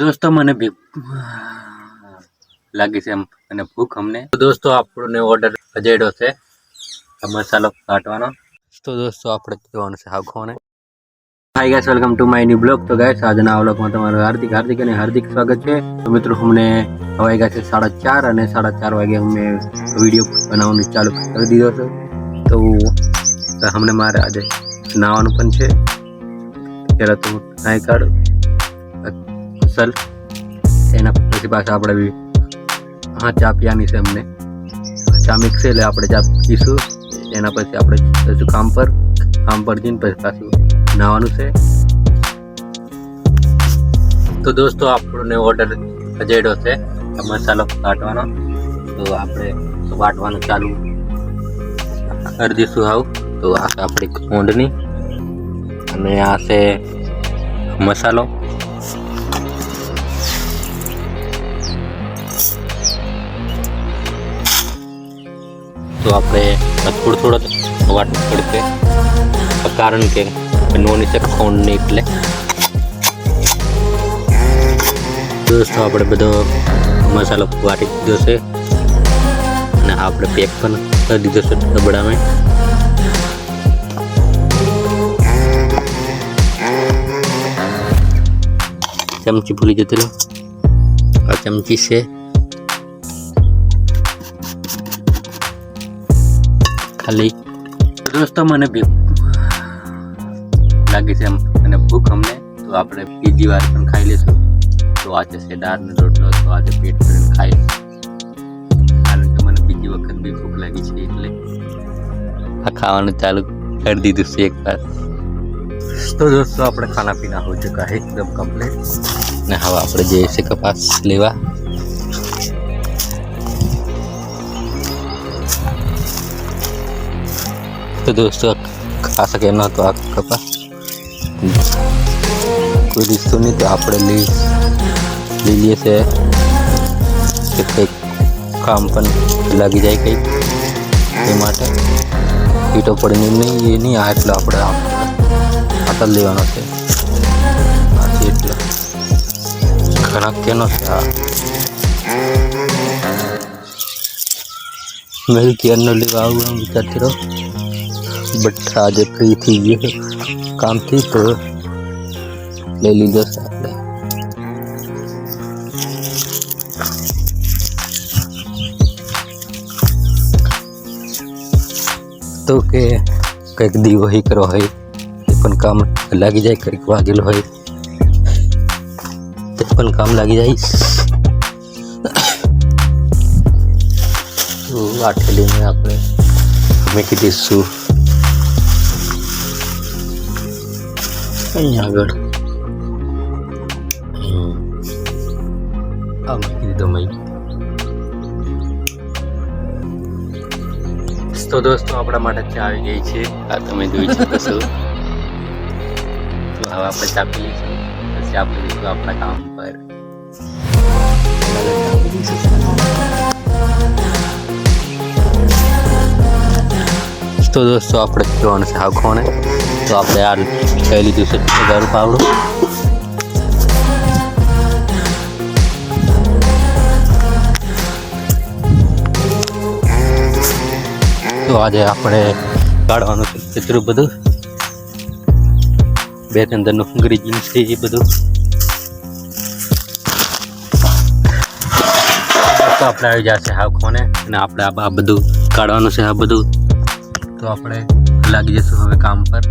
दोस्तों मैंने भी लागी से मैंने भूख हमने तो दोस्तों आपने ऑर्डर अजेडो से मसालो काटवानो तो दोस्तों આપણે જોવાનું છે હાખોને hi guys welcome to my new blog. तो गाइस आज ना व्लॉग में તમારું हार्दिक स्वागत है। तो मित्रों हमने हवाई गया से 4:30 અને 4:30 વાગે हमने वीडियो बनावવાનું चालू कर દીધો છે। तो हमने मारे आज નાવાનું પણ છે ત્યારે તો નાઈ કાઢ અસલ એના પછી પાછા આપણે हाँ चा पियानी से हमने चा मिक्स है આપણે चा પીશું એના પછી આપણે જશું કામ પર જઈને પછી પાછું નાવાનું છે। તો દોસ્તો આપણને ઓર્ડર અજેડો છે મસાલો કાટવાનો તો આપણે વાટવાનું ચાલુ કરી દઈશું હાવ। તો આ આપણી કોંડની અને આ છે મસાલો तो આપણે થોડો વાટવું પડશે કારણ કે નોની છે ખોંડની એટલે દોસ્તો આપણે બધો મસાલો વાટી દીધો છે અને આપણે પેક પણ કરી દીધો છે ડબડામાં। ચમચી ભૂલી જતી રહો આ ચમચી છે खाली। दोस्तों मैंने भी लागी से मैंने भूख हमने तो आपने बीजी बार पण खाई लेशुं। तो आज से दाळ ने रोटलो तो आज पेट भरीने खाई कारण के मैंने बीजी वखत भी भूख लागी छे એટલે आ खावानुं चालू कर दीधुं छे एक बार। तो दोस्तों अपने खाना पीना हो चुका है एकदम कंप्लीट ने हवा આપણે જે છે કપાસ લેવા। तो दोस्तों खा सके ना तो आ कपास कोई रिश्तो नहीं तो आप ले लिए से कि काम पर लगी जाए कई ईटो पड़े नहीं ये नहीं आ एट आप आटल लेवानो छे एटले घणा केनो छे आ मेरी केयर न लेवा आવું विचारती रहो बट आज फ्री थी गए काम थी तो ले लीजिए साथ। तो के कईक दी वही करो है पण काम लगी जाए कईक वागेलो है ते पण काम लगी जाए। तो आठेली में आपने મૂકી દઈશું અહીંયા આગળ આ મૂકી દીધો મેં। તો દોસ્તો આપણા માટે ચા આવી ગઈ છે આ તમે જોઈ શકો છો। તો હવે આપણે ચા પી લઈશું પછી આપણે જઈશું આપણા કામ પર। तो दोस्तों આપણે જોવાનું છે હાખોને તો આપણે આ લઈ લીધું છે ગરમ પાવડું। તો આજે આપણે કાઢવાનું છે કચરું બધું બે અંદરનું અંગ્રેજી છે એ બધું। તો આપણે આવી જશે હાખોને અને આપણે આ બધું કાઢવાનું છે આ બધું। तो આપણે લાગી જશું હવે કામ પર।